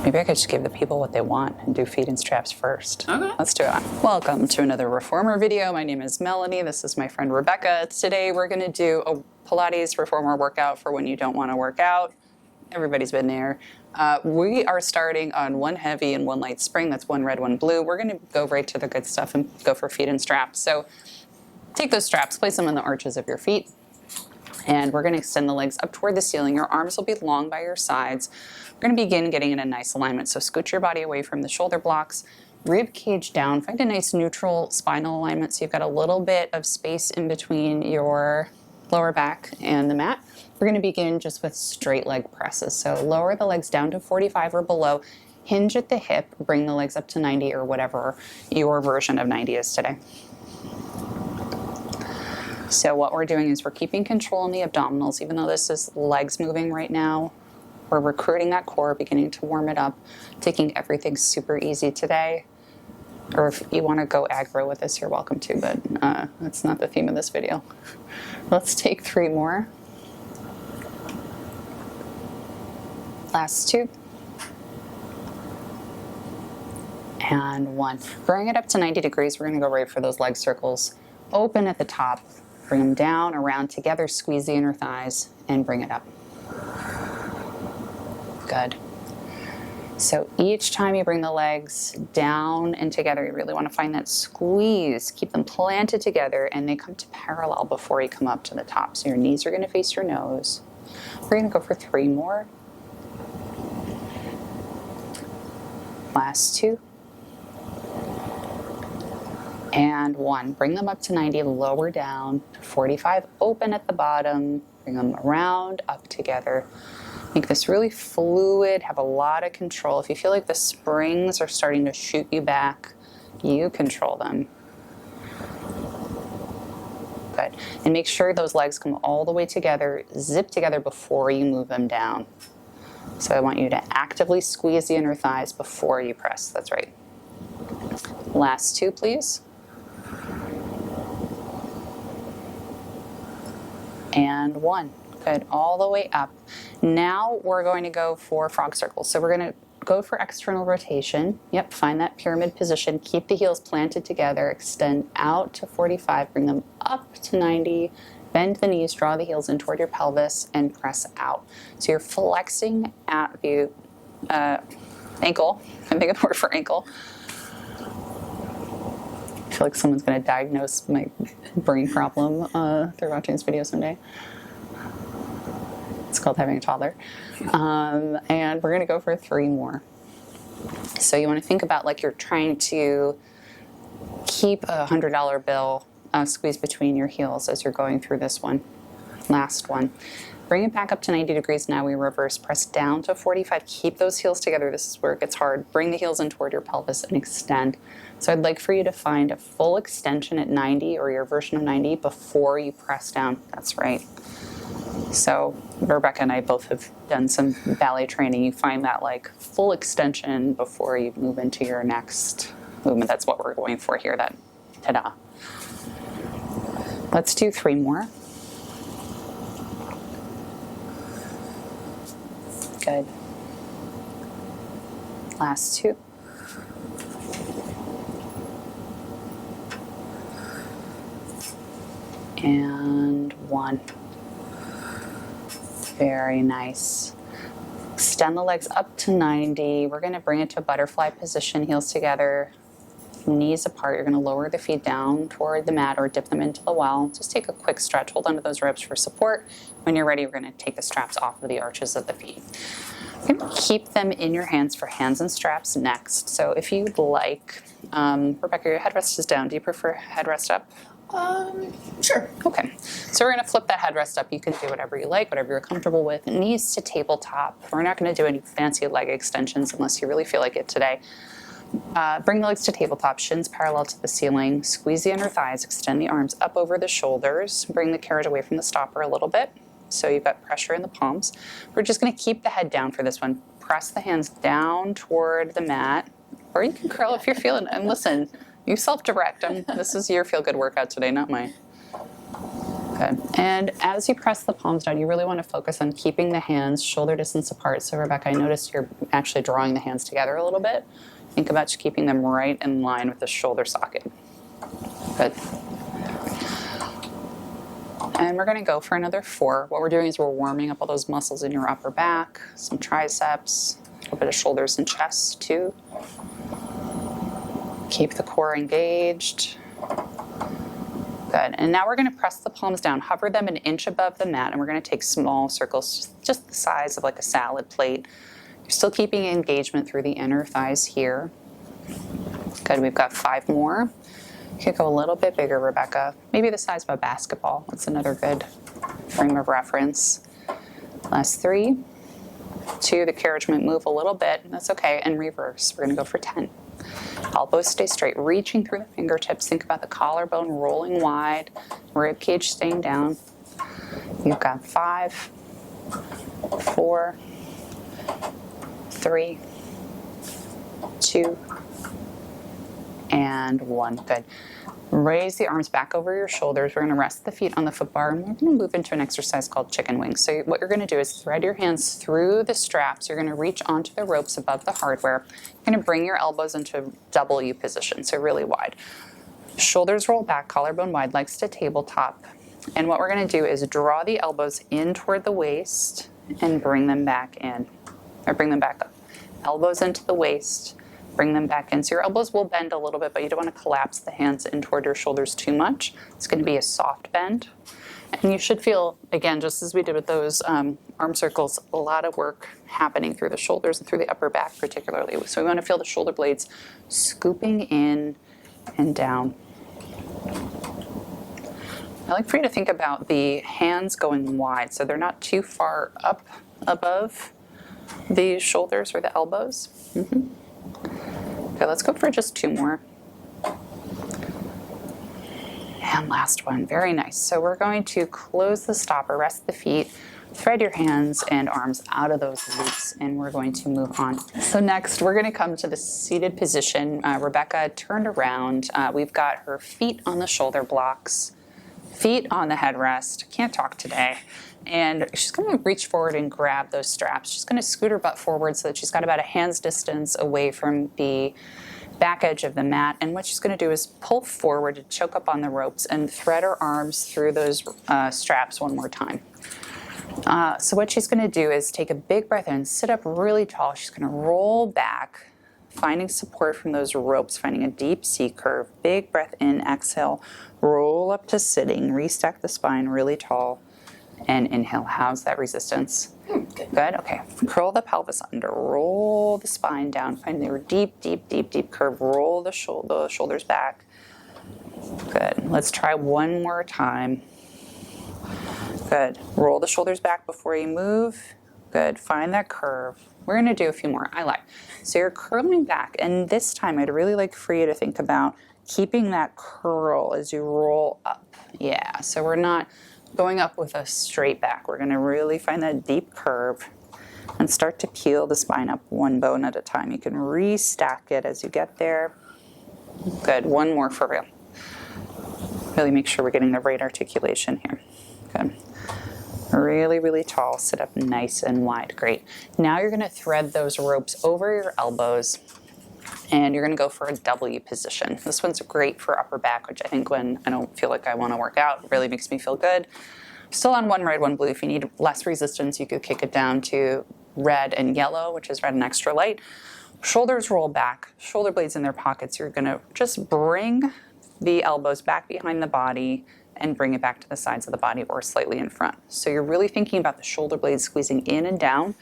Maybe I could just give the people what they want and do feet and straps first. Okay. Let's do it. Welcome to another Reformer video. My name is Melanie. This is my friend Rebecca. Today we're going to do a Pilates Reformer workout for when you don't want to work out. Everybody's been there. We are starting on one heavy and one light spring. That's one red, one blue. We're going to go right to the good stuff and go for feet and straps. So take those straps, place them on the arches of your feet. And we're going to extend the legs up toward the ceiling. Your arms will be long by your sides. We're going to begin getting in a nice alignment. So scoot your body away from the shoulder blocks, rib cage down. Find a nice neutral spinal alignment so you've got a little bit of space in between your lower back and the mat. We're going to begin just with straight leg presses. So lower the legs down to 45 or below. Hinge at the hip. Bring the legs up to 90 or whatever your version of 90 is today. So what we're doing is we're keeping control in the abdominals, even though this is legs moving right now. We're recruiting that core, beginning to warm it up, taking everything super easy today. Or if you want to go aggro with this, you're welcome to, but that's not the theme of this video. Let's take 3 more. Last 2. And 1. Bring it up to 90 degrees. We're going to go right for those leg circles. Open at the top. Bring them down, around together, squeeze the inner thighs, and bring it up. Good. So each time you bring the legs down and together, you really want to find that squeeze. Keep them planted together, and they come to parallel before you come up to the top. So your knees are going to face your nose. We're going to go for 3 more. Last 2. And 1. Bring them up to 90, lower down to 45, open at the bottom, bring them around, up together. Make this really fluid, have a lot of control. If you feel like the springs are starting to shoot you back, you control them. Good. And make sure those legs come all the way together, zip together before you move them down. So I want you to actively squeeze the inner thighs before you press. That's right. Last 2, please. And 1. Good, all the way up. Now we're going to go for frog circles. So we're going to go for external rotation. Yep, find that pyramid position. Keep the heels planted together. Extend out to 45. Bring them up to 90. Bend the knees, draw the heels in toward your pelvis, and press out. So you're flexing at the ankle. I'm thinking the word for ankle. I feel like someone's going to diagnose my brain problem if they're watching this video someday. It's called having a toddler. And we're going to go for 3 more. So you want to think about like you're trying to keep a $100 bill squeezed between your heels as you're going through this one. Last one. Bring it back up to 90 degrees. Now we reverse. Press down to 45. Keep those heels together. This is where it gets hard. Bring the heels in toward your pelvis and extend. So I'd like for you to find a full extension at 90 or your version of 90 before you press down. That's right. So Rebecca and I both have done some ballet training. You find that like full extension before you move into your next movement. That's what we're going for here. That ta-da. Let's do 3 more. Good. Last 2. And 1. Very nice. Extend the legs up to 90. We're going to bring it to a butterfly position, heels together, knees apart. You're going to lower the feet down toward the mat or dip them into the well. Just take a quick stretch. Hold onto those ribs for support. When you're ready, we're going to take the straps off of the arches of the feet. You're going to keep them in your hands for hands and straps next. So if you'd like, Rebecca, your headrest is down. Do you prefer headrest up? Sure. Okay. So we're going to flip that headrest up. You can do whatever you like, whatever you're comfortable with. Knees to tabletop. We're not going to do any fancy leg extensions unless you really feel like it today. Bring the legs to tabletop, shins parallel to the ceiling. Squeeze the inner thighs, extend the arms up over the shoulders. Bring the carriage away from the stopper a little bit. So you've got pressure in the palms. We're just going to keep the head down for this one. Press the hands down toward the mat. Or you can curl if you're feeling, and listen, you self-direct. This is your feel-good workout today, not mine. Good. And as you press the palms down, you really want to focus on keeping the hands shoulder distance apart. So Rebecca, I noticed you're actually drawing the hands together a little bit. Think about just keeping them right in line with the shoulder socket. Good. And we're going to go for another 4. What we're doing is we're warming up all those muscles in your upper back, some triceps, a little bit of shoulders and chest too. Keep the core engaged. Good. And now we're going to press the palms down, hover them an inch above the mat, and we're going to take small circles, just the size of like a salad plate. You're still keeping engagement through the inner thighs here. Good. We've got 5 more. You could go a little bit bigger, Rebecca. Maybe the size of a basketball. That's another good frame of reference. Last 3. 2, the carriage might move a little bit. That's okay. And reverse. We're going to go for 10. Elbows stay straight, reaching through the fingertips. Think about the collarbone rolling wide, rib cage staying down. You've got 5, 4, 3, 2, and 1. Good. Raise the arms back over your shoulders. We're going to rest the feet on the foot bar, and we're going to move into an exercise called chicken wings. So what you're going to do is thread your hands through the straps. You're going to reach onto the ropes above the hardware. You're going to bring your elbows into W position, so really wide. Shoulders roll back, collarbone wide, legs to tabletop. And what we're going to do is draw the elbows in toward the waist and bring them back in, or bring them back up. Elbows into the waist. Bring them back in. So your elbows will bend a little bit, but you don't want to collapse the hands in toward your shoulders too much. It's going to be a soft bend. And you should feel, again, just as we did with those arm circles, a lot of work happening through the shoulders and through the upper back particularly. So we want to feel the shoulder blades scooping in and down. I like for you to think about the hands going wide, so they're not too far up above the shoulders or the elbows. Okay, let's go for just 2 more. And last one, very nice. So we're going to close the stopper, rest the feet, thread your hands and arms out of those loops, and we're going to move on. So next, we're going to come to the seated position. Rebecca turned around. We've got her feet on the shoulder blocks, feet on the headrest. Can't talk today. And she's going to reach forward and grab those straps. She's going to scoot her butt forward so that she's got about a hand's distance away from the back edge of the mat. And what she's going to do is pull forward to choke up on the ropes and thread her arms through those straps one more time. So what she's going to do is take a big breath in, sit up really tall. She's going to roll back, finding support from those ropes, finding a deep C curve. Big breath in, exhale, roll up to sitting, restack the spine really tall. And inhale. How's that resistance? Good. Good? Okay. Curl the pelvis under. Roll the spine down. Find your deep, deep, deep, deep curve. Roll the shoulders back. Good. Let's try one more time. Good. Roll the shoulders back before you move. Good. Find that curve. We're going to do a few more. I like. So you're curling back. And this time I'd really like for you to think about keeping that curl as you roll up. Yeah. So we're not going up with a straight back. We're going to really find that deep curve and start to peel the spine up one bone at a time. You can restack it as you get there. Good. One more for real. Really make sure we're getting the right articulation here. Good. Really, really tall. Sit up nice and wide. Great. Now you're going to thread those ropes over your elbows, and you're going to go for a W position. This one's great for upper back, which I think when I don't feel like I want to work out, really makes me feel good. Still on 1 red, 1 blue. If you need less resistance, you could kick it down to red and yellow, which is red and extra light. Shoulders roll back, shoulder blades in their pockets. You're going to just bring the elbows back behind the body and bring it back to the sides of the body or slightly in front. So you're really thinking about the shoulder blades squeezing in and down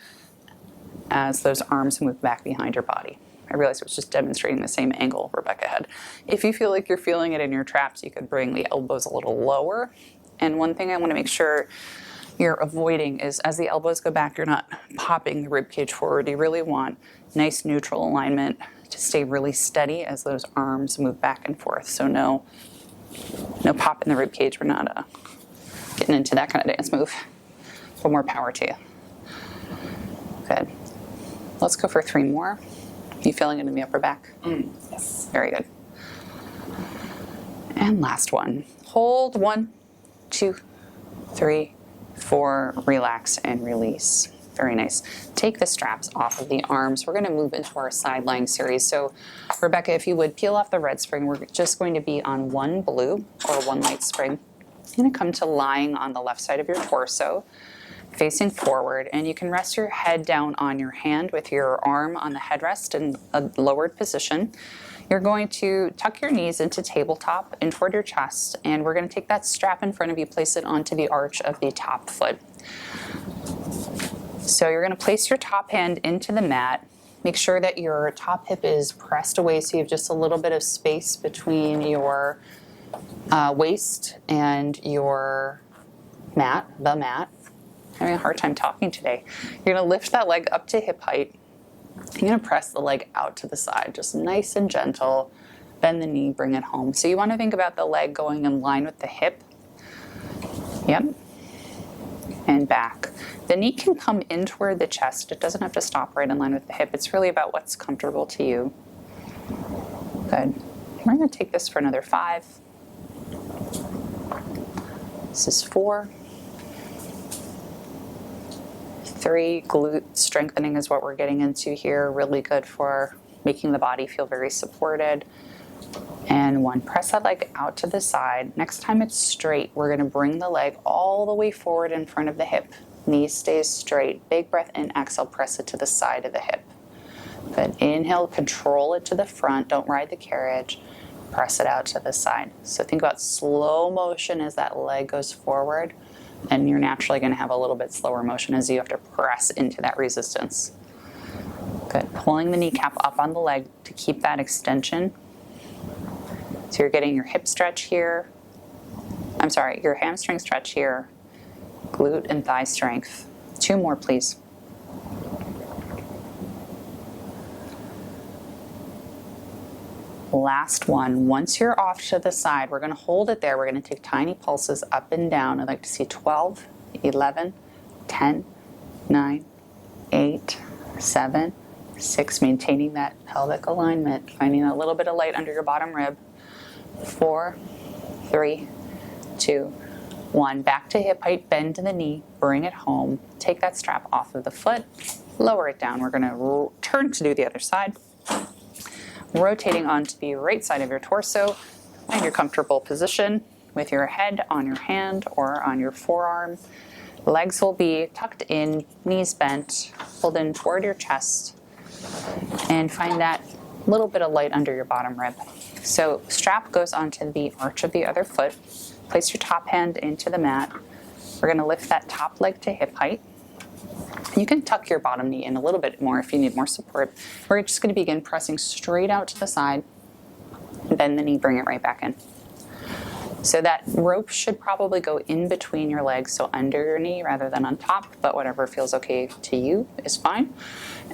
as those arms move back behind your body. I realized I was just demonstrating the same angle Rebecca had. If you feel like you're feeling it in your traps, you could bring the elbows a little lower. And one thing I want to make sure you're avoiding is as the elbows go back, you're not popping the rib cage forward. You really want nice neutral alignment to stay really steady as those arms move back and forth. So no pop in the rib cage. We're not getting into that kind of dance move. A little more power to you. Good. Let's go for 3 more. You feeling it in the upper back? Yes. Very good. And last one. Hold 1, 2, 3, 4, relax and release. Very nice. Take the straps off of the arms. We're going to move into our side lying series. So Rebecca, if you would peel off the red spring, we're just going to be on one blue or one light spring. You're going to come to lying on the left side of your torso, facing forward, and you can rest your head down on your hand with your arm on the headrest in a lowered position. You're going to tuck your knees into tabletop in toward your chest, and we're going to take that strap in front of you, place it onto the arch of the top foot. So you're going to place your top hand into the mat. Make sure that your top hip is pressed away so you have just a little bit of space between your waist and your mat, the mat. I'm having a hard time talking today. You're going to lift that leg up to hip height. You're going to press the leg out to the side, just nice and gentle. Bend the knee, bring it home. So you want to think about the leg going in line with the hip. Yep. And back. The knee can come in toward the chest. It doesn't have to stop right in line with the hip. It's really about what's comfortable to you. Good. We're going to take this for another 5. This is 4. 3, glute strengthening is what we're getting into here. Really good for making the body feel very supported. And 1, press that leg out to the side. Next time it's straight, we're going to bring the leg all the way forward in front of the hip. Knee stays straight. Big breath in, exhale, press it to the side of the hip. Good. Inhale, control it to the front. Don't ride the carriage. Press it out to the side. So think about slow motion as that leg goes forward, and you're naturally going to have a little bit slower motion as you have to press into that resistance. Good. Pulling the kneecap up on the leg to keep that extension. So you're getting your hip stretch here. I'm sorry, your hamstring stretch here. Glute and thigh strength. 2 more, please. Last one. Once you're off to the side, we're going to hold it there. We're going to take tiny pulses up and down. I'd like to see 12, 11, 10, 9, 8, 7, 6. Maintaining that pelvic alignment. Finding a little bit of light under your bottom rib. 4, 3, 2, 1. Back to hip height, bend to the knee, bring it home. Take that strap off of the foot, lower it down. We're going to turn to do the other side. Rotating onto the right side of your torso. Find your comfortable position with your head on your hand or on your forearm. Legs will be tucked in, knees bent, pulled in toward your chest, and find that little bit of light under your bottom rib. So strap goes onto the arch of the other foot. Place your top hand into the mat. We're going to lift that top leg to hip height. You can tuck your bottom knee in a little bit more if you need more support. We're just going to begin pressing straight out to the side. Bend the knee, bring it right back in. So that rope should probably go in between your legs, so under your knee rather than on top, but whatever feels okay to you is fine.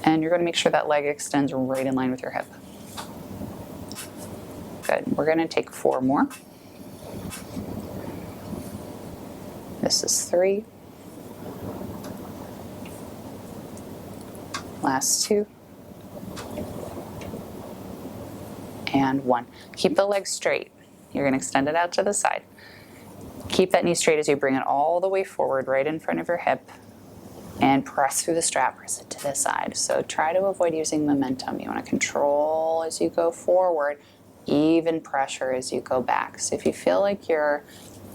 And you're going to make sure that leg extends right in line with your hip. Good. We're going to take 4 more. This is 3. Last 2. And 1. Keep the leg straight. You're going to extend it out to the side. Keep that knee straight as you bring it all the way forward, right in front of your hip, and press through the strap, press it to the side. So try to avoid using momentum. You want to control as you go forward, even pressure as you go back. So if you feel like you're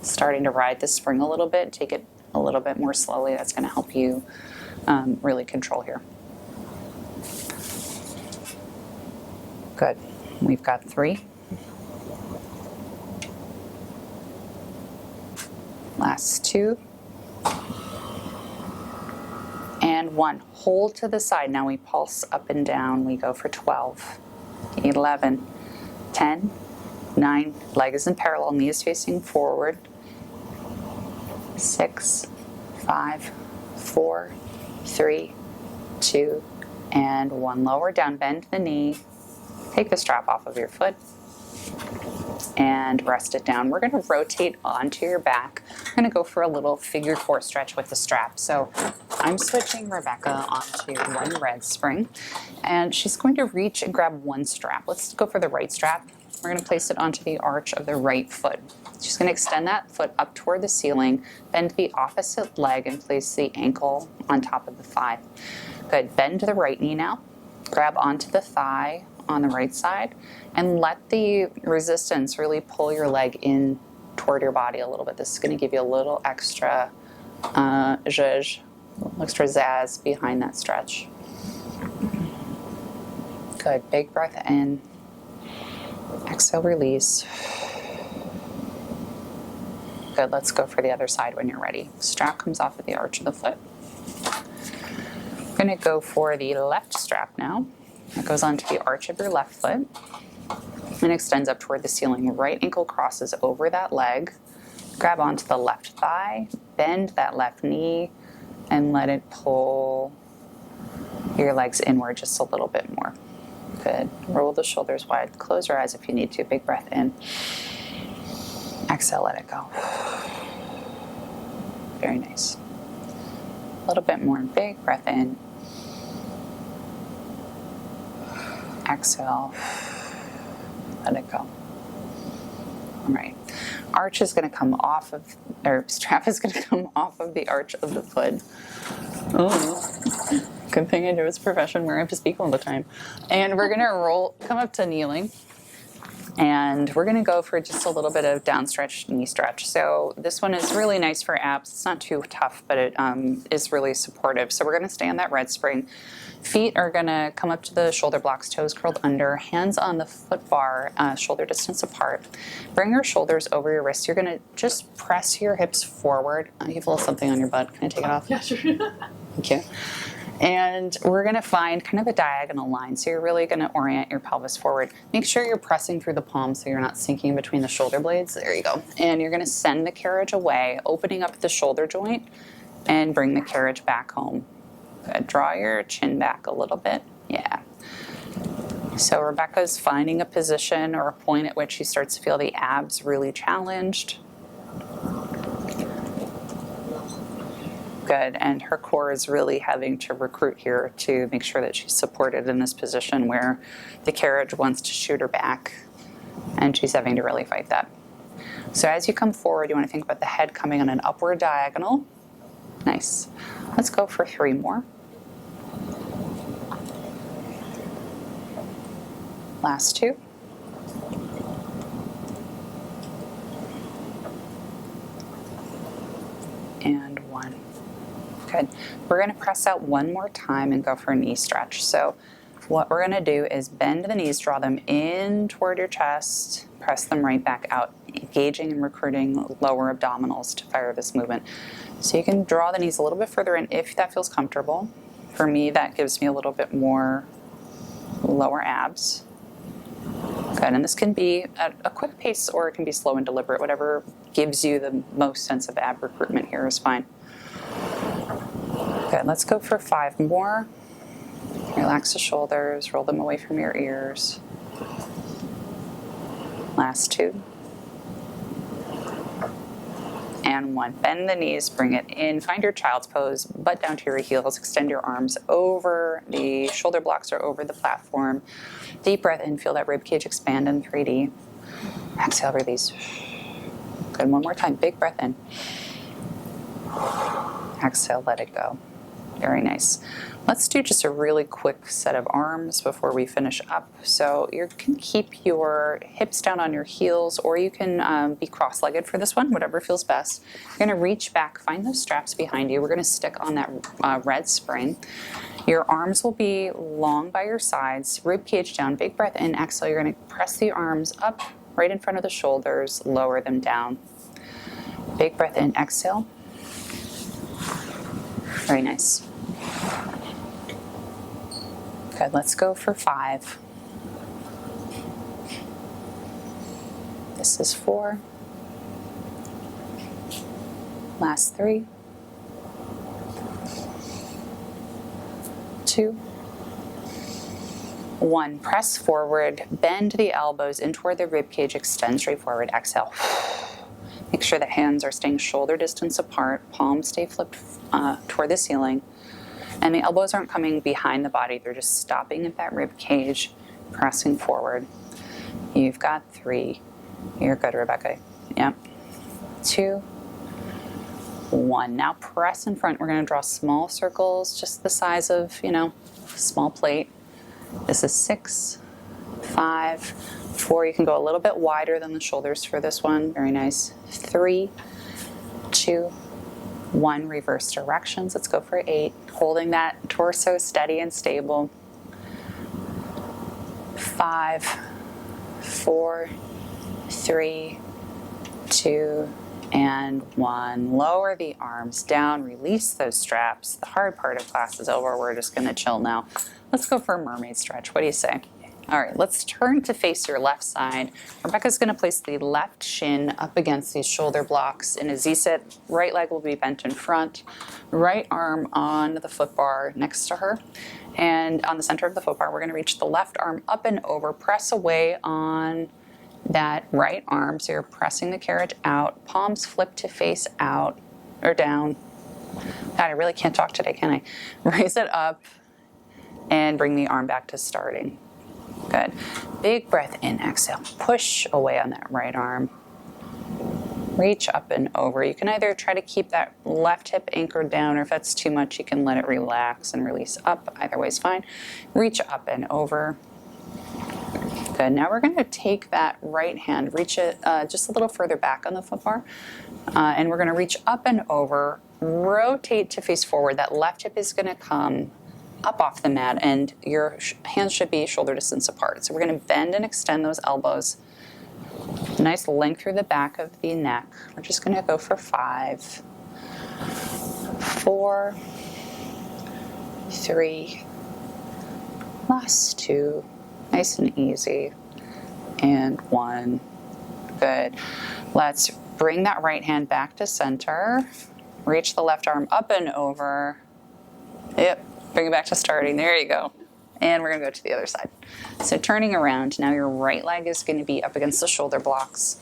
starting to ride the spring a little bit, take it a little bit more slowly. That's going to help you really control here. Good. We've got 3. Last 2. And 1. Hold to the side. Now we pulse up and down. We go for 12, 11, 10, 9. Leg is in parallel. Knee is facing forward. 6, 5, 4, 3, 2, and 1. Lower down. Bend the knee. Take the strap off of your foot and rest it down. We're going to rotate onto your back. I'm going to go for a little figure 4 stretch with the strap. So I'm switching Rebecca onto one red spring, and she's going to reach and grab one strap. Let's go for the right strap. we're going to place it onto the arch of the right foot. Just going to extend that foot up toward the ceiling, bend the opposite leg, and place the ankle on top of the thigh. Good. Bend to the right knee now. Grab onto the thigh on the right side, and let the resistance really pull your leg in toward your body a little bit. This is going to give you a little extra zhuzh, extra zazz behind that stretch. Good. Big breath in. Exhale, release. Good. Let's go for the other side when you're ready. Strap comes off at the arch of the foot. I'm going to go for the left strap now. It goes onto the arch of your left foot and extends up toward the ceiling. Right ankle crosses over that leg. Grab onto the left thigh, bend that left knee, and let it pull your legs inward just a little bit more. Good. Roll the shoulders wide. Close your eyes if you need to. Big breath in. Exhale, let it go. Very nice. A little bit more. Big breath in. Exhale. Let it go. All right. Arch is going to come off of, or strap is going to come off of the arch of the foot. Oh, good thing I do this profession where I have to speak all the time. And we're going to come up to kneeling. And we're going to go for just a little bit of down stretch, knee stretch. So this one is really nice for abs. It's not too tough, but it is really supportive. So we're going to stay on that red spring. Feet are going to come up to the shoulder blocks, toes curled under, hands on the foot bar, shoulder distance apart. Bring your shoulders over your wrists. You're going to just press your hips forward. You have a little something on your butt. Can I take it off? Yeah, sure. Thank you. And we're going to find kind of a diagonal line. So you're really going to orient your pelvis forward. Make sure you're pressing through the palms so you're not sinking between the shoulder blades. There you go. And you're going to send the carriage away, opening up the shoulder joint, and bring the carriage back home. Good. Draw your chin back a little bit. Yeah. So Rebecca's finding a position or a point at which she starts to feel the abs really challenged. Good, and her core is really having to recruit here to make sure that she's supported in this position where the carriage wants to shoot her back, and she's having to really fight that. So as you come forward, you want to think about the head coming on an upward diagonal. Nice. Let's go for 3 more. Last 2. And 1. Good. We're going to press out one more time and go for a knee stretch. So what we're going to do is bend the knees, draw them in toward your chest, press them right back out, engaging and recruiting lower abdominals to fire this movement. So you can draw the knees a little bit further in if that feels comfortable. For me, that gives me a little bit more lower abs. Good. And this can be at a quick pace or it can be slow and deliberate. Whatever gives you the most sense of ab recruitment here is fine. Good. Let's go for 5 more. Relax the shoulders, roll them away from your ears. Last 2. And 1. Bend the knees, bring it in. Find your child's pose, butt down to your heels. Extend your arms over the shoulder blocks or over the platform. Deep breath in, feel that rib cage expand in 3D. Exhale, release. Good. One more time. Big breath in. Exhale, let it go. Very nice. Let's do just a really quick set of arms before we finish up. So you can keep your hips down on your heels, or you can be cross-legged for this one, whatever feels best. You're going to reach back, find those straps behind you. We're going to stick on that red spring. Your arms will be long by your sides, rib cage down, big breath in, exhale. You're going to press the arms up right in front of the shoulders, lower them down. Big breath in, exhale. Very nice. Good, let's go for 5. This is 4. Last 3. 2. 1. Press forward, bend the elbows in toward the rib cage, extend straight forward, exhale. Make sure the hands are staying shoulder distance apart, palms stay flipped toward the ceiling. And the elbows aren't coming behind the body, they're just stopping at that rib cage, pressing forward. You've got 3. You're good, Rebecca. Yep. 2, 1. Now press in front. We're going to draw small circles, just the size of, a small plate. This is 6, 5, 4. You can go a little bit wider than the shoulders for this one. Very nice. 3, 2, 1. Reverse directions. Let's go for 8. Holding that torso steady and stable. 5, 4, 3, 2, and 1. Lower the arms down, release those straps. The hard part of class is over. We're just going to chill now. Let's go for a mermaid stretch. What do you say? All right, let's turn to face your left side. Rebecca's going to place the left shin up against these shoulder blocks in a Z-sit. Right leg will be bent in front. Right arm on the foot bar next to her. And on the center of the foot bar, we're going to reach the left arm up and over. Press away on that right arm. So you're pressing the carriage out. Palms flip to face out or down. God, I really can't talk today, can I? Raise it up and bring the arm back to starting. Good. Big breath in, exhale. Push away on that right arm. Reach up and over. You can either try to keep that left hip anchored down, or if that's too much, you can let it relax and release up. Either way is fine. Reach up and over. Good. Now we're going to take that right hand, reach it just a little further back on the foot bar, and we're going to reach up and over, rotate to face forward. That left hip is going to come up off the mat, and your hands should be shoulder distance apart. So we're going to bend and extend those elbows. Nice length through the back of the neck. We're just going to go for 5, 4, 3, last 2. Nice and easy. And 1. Good. Let's bring that right hand back to center. Reach the left arm up and over. Yep. Bring it back to starting. There you go. And we're going to go to the other side. So turning around, now your right leg is going to be up against the shoulder blocks.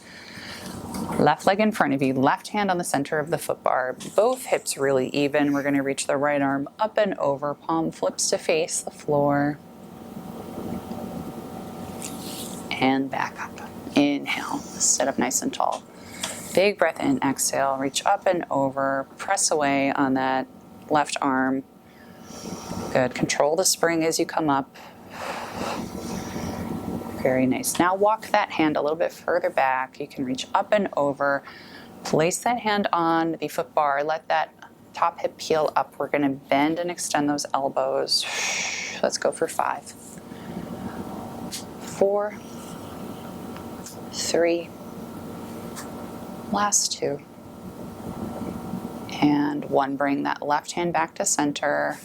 Left leg in front of you, left hand on the center of the foot bar. Both hips really even. We're going to reach the right arm up and over. Palm flips to face the floor. And back up. Inhale. Sit up nice and tall. Big breath in, exhale. Reach up and over. Press away on that left arm. Good. Control the spring as you come up. Very nice. Now walk that hand a little bit further back. You can reach up and over. Place that hand on the foot bar. Let that top hip peel up. We're going to bend and extend those elbows. Let's go for 5, 4, 3, last 2, and 1. Bring that left hand back to center.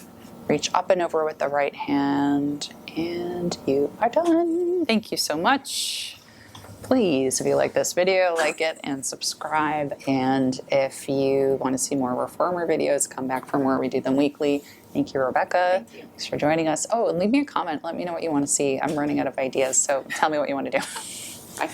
Reach up and over with the right hand, and you are done. Thank you so much. Please, if you like this video, like it and subscribe. And if you want to see more reformer videos, come back for more. We do them weekly. Thank you, Rebecca. Thank you. Thanks for joining us. Oh, and leave me a comment. Let me know what you want to see. I'm running out of ideas, so tell me what you want to do. Bye.